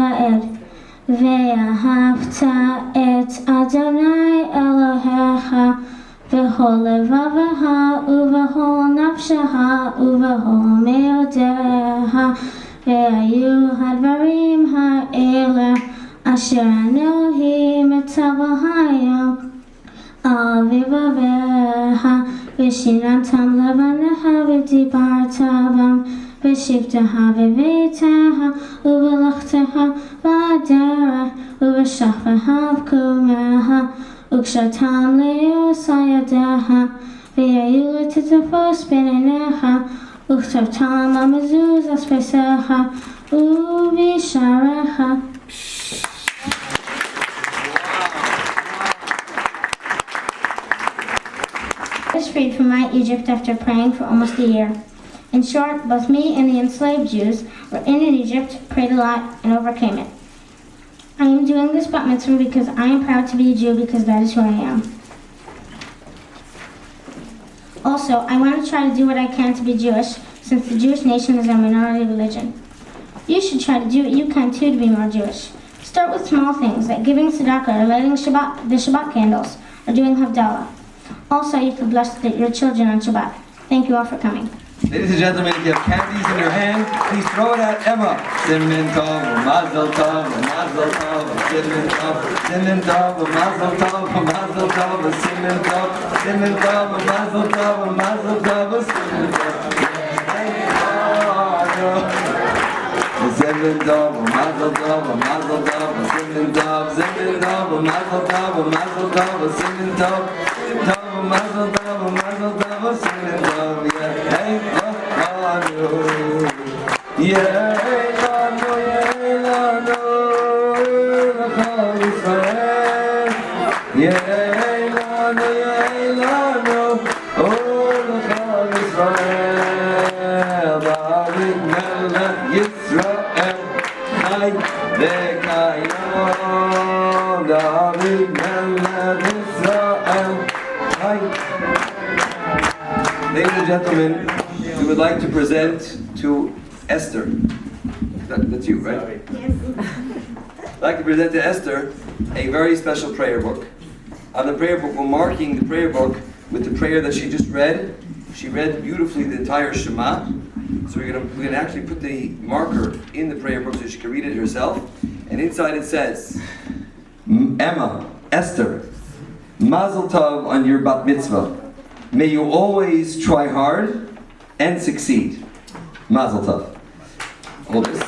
ישראל. ואהבת את אדוני אלוהיך בכל לבבך ובכל נפשך ובכל מאודך. והיו הדברים האלה אשר אנוכי מצווה היום על לבביך, ושיננתם לבניך ודיברת בם, בשבתך בביתך ובלכתך בדרך ובשכבך ובקומך, וקשרתם לעוש על ידיך, ויהיו לתתפוס בין עיניך, וכתבתם על מזוז על שפיסיך ובשעריך. I was freed from my Egypt after praying for almost a year. In short, both me and the enslaved Jews were in Egypt, prayed a lot, and overcame it. I am doing this bat mitzvah because I am proud to be a Jew, because that is who I am. Also, I want to try to do what I can to be Jewish, since the Jewish nation is a minority religion. You should try to do what you can too to be more Jewish. Start with small things like giving tzedakah or lighting the Shabbat candles or doing Havdalah. Also, you could bless your children on Shabbat. Thank you all for coming. Ladies and gentlemen, if you have candies in your hand, please throw it at Emma. Simmin tov, mazel tov, mazel tov, simmin tov, simmin tov, mazel tov, mazel tov, simmin tov, simmin tov, mazel tov, mazel tov, simmin tov. Simmin tov, mazel tov, mazel tov, simmin tov, simmin tov, mazel tov, mazel tov, simmin tov, mazel tov, mazel tov, simmin tov. Ladies and gentlemen, we would like to present to Esther. That's you, right? Yes. I'd like to present to Esther a very special prayer book. On the prayer book, we're marking the prayer book with the prayer that she just read. She read beautifully the entire Shema. So we're gonna actually put the marker in the prayer book so she can read it herself. And inside it says, Emma, Esther, Mazel Tov on your bat mitzvah. May you always try hard and succeed. Mazel Tov. Hold this.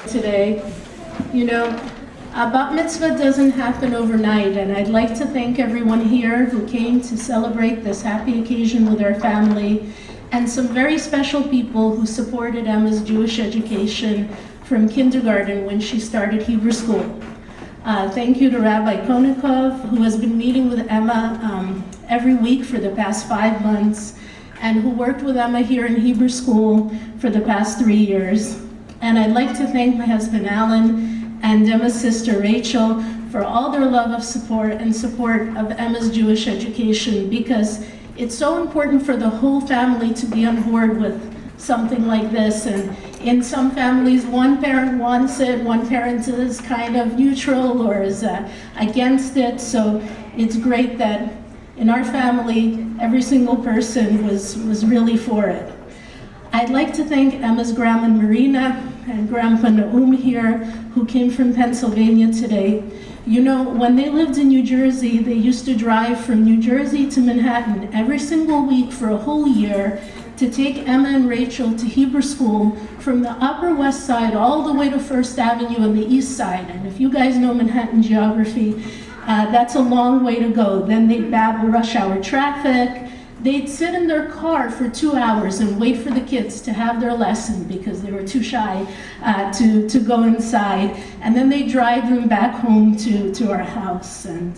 Today, a bat mitzvah doesn't happen overnight, and I'd like to thank everyone here who came to celebrate this happy occasion with our family, and some very special people who supported Emma's Jewish education from kindergarten when she started Hebrew school. Thank you to Rabbi Konikov, who has been meeting with Emma every week for the past 5 months, and who worked with Emma here in Hebrew school for the past 3 years. And I'd like to thank my husband Alan and Emma's sister Rachel for all their love of support and support of Emma's Jewish education, because it's so important for the whole family to be on board with something like this. And in some families, one parent wants it, one parent is kind of neutral or is against it. So it's great that in our family, every single person was really for it. I'd like to thank Emma's grandma Marina and Grandpa Naum here, who came from Pennsylvania today. When they lived in New Jersey, they used to drive from New Jersey to Manhattan every single week for a whole year to take Emma and Rachel to Hebrew school from the Upper West Side all the way to First Avenue on the East Side. And if you guys know Manhattan geography, that's a long way to go. Then they'd battle rush hour traffic. They'd sit in their car for 2 hours and wait for the kids to have their lesson because they were too shy to go inside. And then they'd drive them back home to our house. And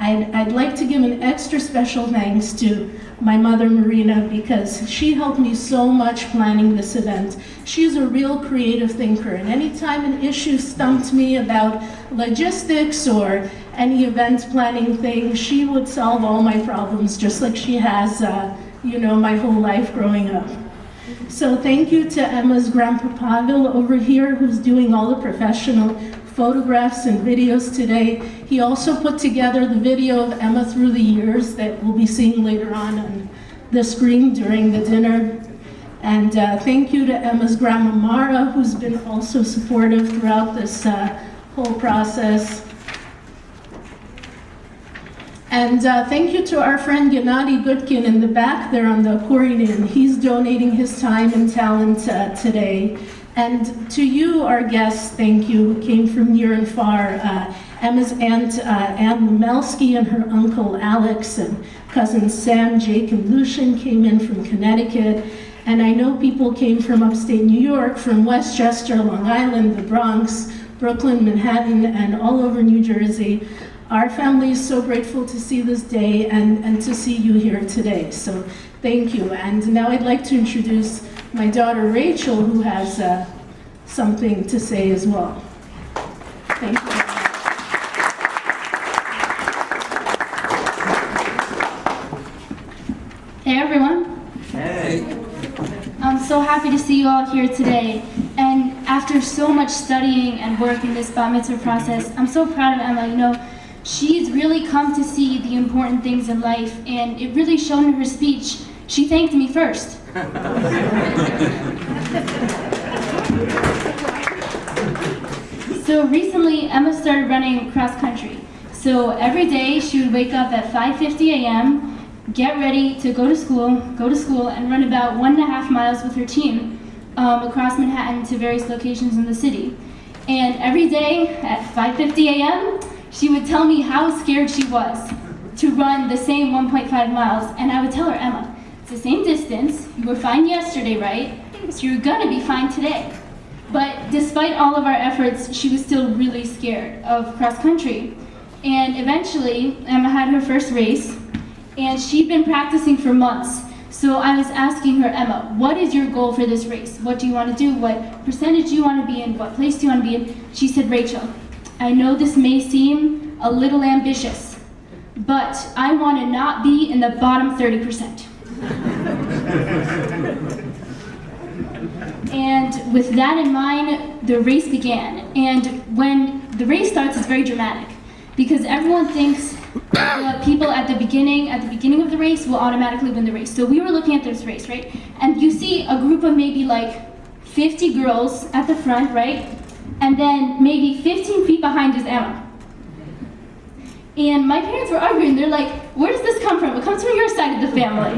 I'd like to give an extra special thanks to my mother Marina, because she helped me so much planning this event. She's a real creative thinker, and anytime an issue stumped me about logistics or any event planning thing, she would solve all my problems, just like she has, my whole life growing up. So thank you to Emma's grandpa Pavel over here, who's doing all the professional photographs and videos today. He also put together the video of Emma through the years that we'll be seeing later on the screen during the dinner. And thank you to Emma's grandma Mara, who's been also supportive throughout this whole process. And thank you to our friend Gennady Gutkin in the back there on the accordion. He's donating his time and talent today. And to you, our guests, thank you, who came from near and far. Emma's aunt, Ann Lumelsky, and her uncle Alex, and cousins Sam, Jake, and Lucian came in from Connecticut. And I know people came from upstate New York, from Westchester, Long Island, the Bronx, Brooklyn, Manhattan, and all over New Jersey. Our family is so grateful to see this day and to see you here today. So thank you. And now I'd like to introduce my daughter Rachel, who has something to say as well. Thank you. Hey everyone. Hey. I'm so happy to see you all here today. And after so much studying and work in this bat mitzvah process, I'm so proud of Emma. You know, she's really come to see the important things in life, and it really showed in her speech. She thanked me first. So recently, Emma started running cross country. So every day she would wake up at 5:50 a.m., get ready to go to school, and run about 1.5 miles with her team across Manhattan to various locations in the city. And every day at 5:50 a.m., she would tell me how scared she was to run the same 1.5 miles. And I would tell her, Emma, it's the same distance. You were fine yesterday, right? So you're gonna be fine today. But despite all of our efforts, she was still really scared of cross country. And eventually, Emma had her first race, and she'd been practicing for months. So I was asking her, Emma, what is your goal for this race? What do you want to do? What percentage do you want to be in? What place do you want to be in? She said, Rachel, I know this may seem a little ambitious, but I want to not be in the bottom 30%. And with that in mind, the race began. And when the race starts, it's very dramatic, because everyone thinks the people at the beginning of the race will automatically win the race. So we were looking at this race, right? And you see a group of maybe like 50 girls at the front, right? And then maybe 15 feet behind is Emma. And my parents were arguing. They're like, where does this come from? It comes from your side of the family.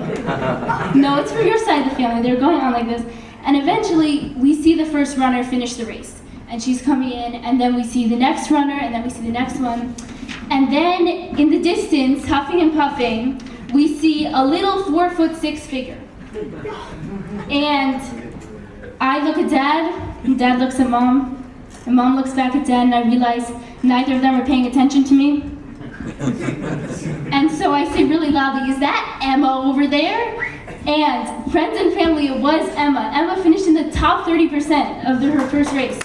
No, it's from your side of the family. They're going on like this. And eventually, we see the first runner finish the race. And she's coming in, and then we see the next runner, and then we see the next one. And then in the distance, huffing and puffing, we see a little 4'6" figure. And I look at Dad, and Dad looks at Mom, and Mom looks back at Dad, and I realize neither of them are paying attention to me. And so I say really loudly, is that Emma over there? And friends and family, it was Emma. Emma finished in the top 30% of her first race.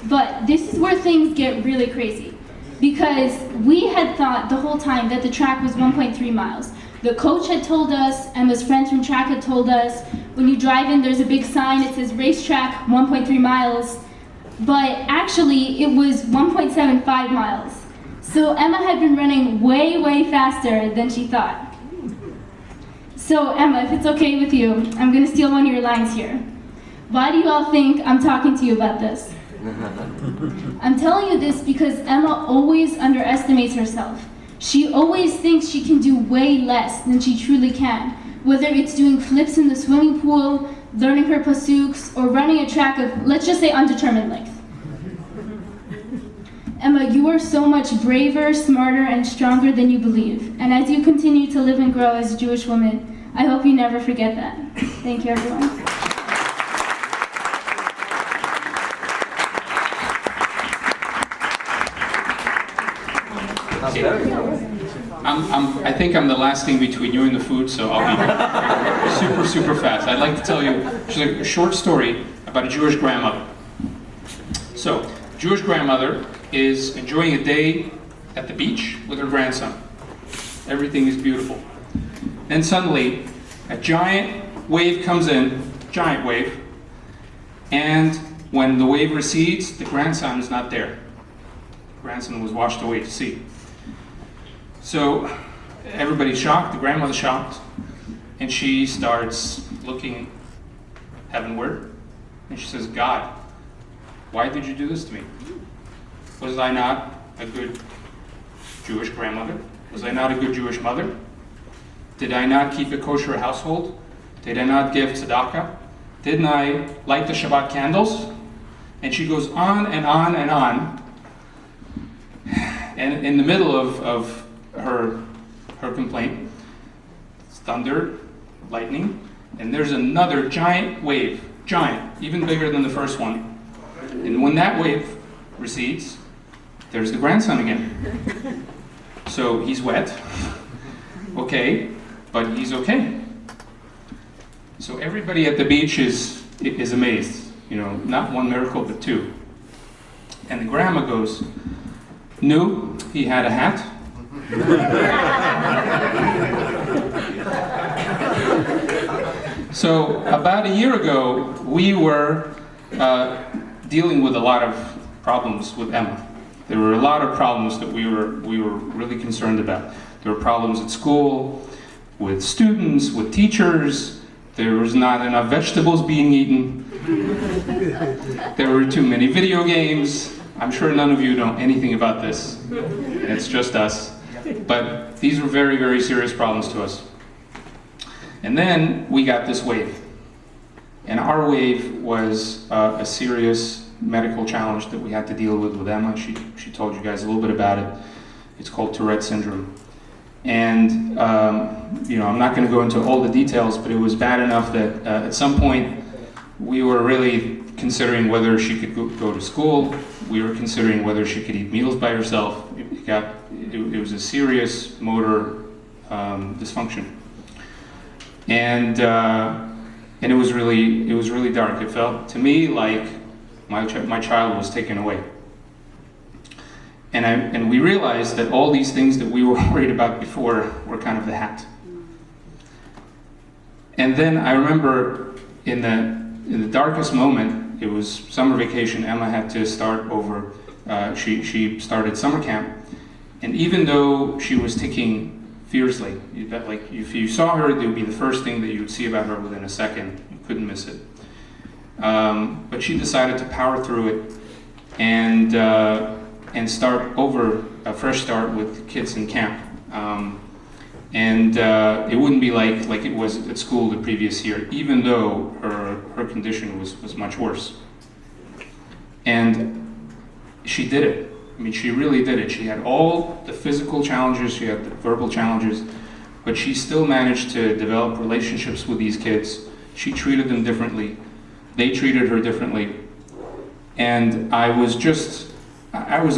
But this is where things get really crazy, because we had thought the whole time that the track was 1.3 miles. The coach had told us, Emma's friends from track had told us, when you drive in, there's a big sign, it says racetrack, 1.3 miles. But actually, it was 1.75 miles. So Emma had been running way, way faster than she thought. So Emma, if it's okay with you, I'm gonna steal one of your lines here. Why do you all think I'm talking to you about this? I'm telling you this because Emma always underestimates herself. She always thinks she can do way less than she truly can, whether it's doing flips in the swimming pool, learning her pasuks, or running a track of, let's just say, undetermined length. Emma, you are so much braver, smarter, and stronger than you believe. And as you continue to live and grow as a Jewish woman, I hope you never forget that. Thank you, everyone. I think I'm the last thing between you and the food, so I'll be super fast. I'd like to tell you just a short story about a Jewish grandmother. So, Jewish grandmother is enjoying a day at the beach with her grandson. Everything is beautiful. Then suddenly, a giant wave comes in, giant wave, and when the wave recedes, the grandson is not there. The grandson was washed away to sea. So everybody's shocked, the grandmother's shocked, and she starts looking heavenward, and she says, God, why did you do this to me? Was I not a good Jewish grandmother? Was I not a good Jewish mother? Did I not keep a kosher household? Did I not give tzedakah? Didn't I light the Shabbat candles? And she goes on and on and on. And in the middle of her complaint, it's thunder, lightning, and there's another giant wave, giant, even bigger than the first one. And when that wave recedes, there's the grandson again. So he's wet, okay, but he's okay. So everybody at the beach is amazed, not one miracle, but two. And the grandma goes, knew he had a hat. So about a year ago, we were dealing with a lot of problems with Emma. There were a lot of problems that we were really concerned about. There were problems at school, with students, with teachers. There was not enough vegetables being eaten. There were too many video games. I'm sure none of you know anything about this. It's just us. But these were very, very serious problems to us. And then we got this wave. And our wave was a serious medical challenge that we had to deal with Emma. She told you guys a little bit about it. It's called Tourette syndrome. And, I'm not going to go into all the details, but it was bad enough that at some point we were really considering whether she could go to school. We were considering whether she could eat meals by herself. It was a serious motor dysfunction. And it was really dark. It felt to me like my child was taken away. And we realized that all these things that we were worried about before were kind of the hat. And then I remember in the darkest moment, it was summer vacation. Emma had to start over. She started summer camp, and even though she was ticking fiercely, like if you saw her, it would be the first thing that you would see about her within a second. You couldn't miss it. But she decided to power through it and start over, a fresh start with kids in camp. It wouldn't be like it was at school the previous year, even though her condition was much worse. And she did it. I mean, she really did it. She had all the physical challenges, she had the verbal challenges, but she still managed to develop relationships with these kids. She treated them differently. They treated her differently. And I was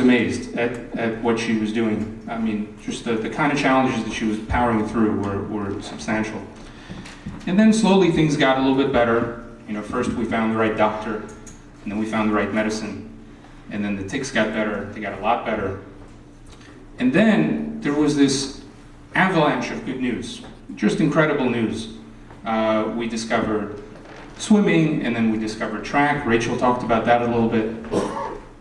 amazed at what she was doing. I mean, just the kind of challenges that she was powering through were substantial. And then slowly things got a little bit better. First we found the right doctor, and then we found the right medicine. And then the tics got better, they got a lot better. And then there was this avalanche of good news, just incredible news. We discovered swimming, and then we discovered track. Rachel talked about that a little bit.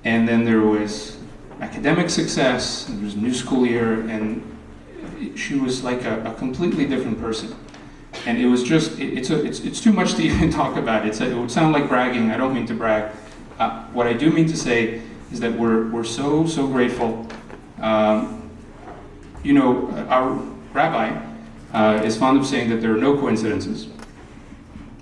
And then there was academic success, there was a new school year, and she was like a completely different person. And it was just, it's too much to even talk about. It would sound like bragging. I don't mean to brag. What I do mean to say is that we're so grateful. Our rabbi is fond of saying that there are no coincidences.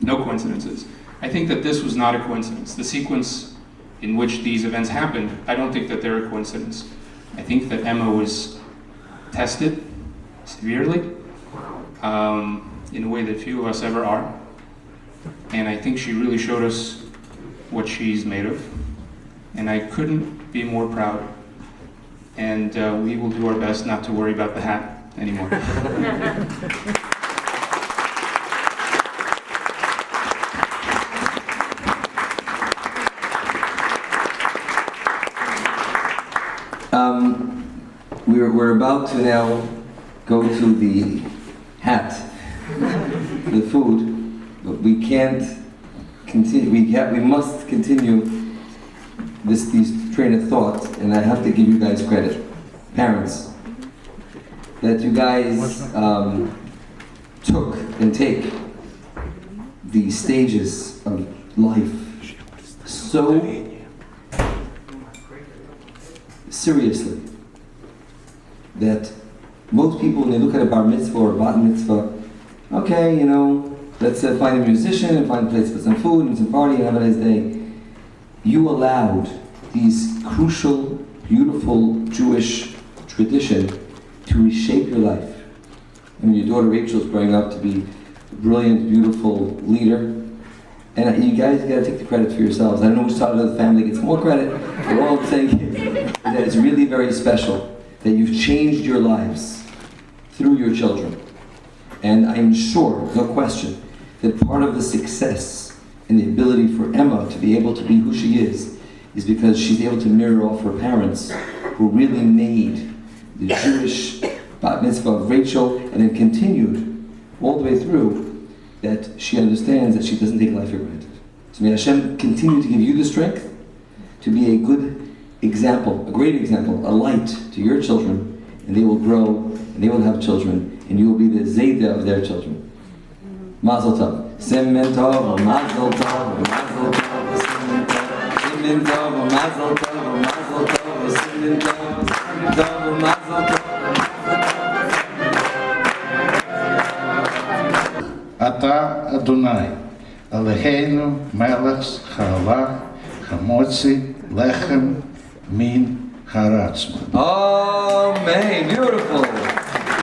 No coincidences. I think that this was not a coincidence. The sequence in which these events happened, I don't think that they're a coincidence. I think that Emma was tested severely in a way that few of us ever are. And I think she really showed us what she's made of. And I couldn't be more proud. And we will do our best not to worry about the hat anymore. We're about to now go to the hat, the food, but we can't continue. We must continue these train of thought, and I have to give you guys credit, parents, that you guys took and take the stages of life so seriously that most people, when they look at a bar mitzvah or a bat mitzvah, okay, you know, let's find a musician and find a place for some food and some party and have a nice day. You allowed these crucial, beautiful Jewish tradition to reshape your life. And your daughter Rachel's growing up to be a brilliant, beautiful leader. And you guys gotta take the credit for yourselves. I don't know which side of the family gets more credit, but all I'm saying is that it's really very special that you've changed your lives through your children. And I'm sure, no question, that part of the success and the ability for Emma to be able to be who she is because she's able to mirror off her parents who really made the Jewish bat mitzvah of Rachel and then continued all the way through, that she understands that she doesn't take life for granted. So may Hashem continue to give you the strength to be a good example, a great example, a light to your children, and they will grow and they will have children, and you will be the Zayda of their children. Mazel tov. Simen tov, mazel tov, mazel tov, simen tov, simen tov, mazel tov, mazel tov, simen tov, mazel tov. אתה אדוני, אלוהינו מלך חלב, חמוצי, לחם, מן הארץ. Amen. Beautiful.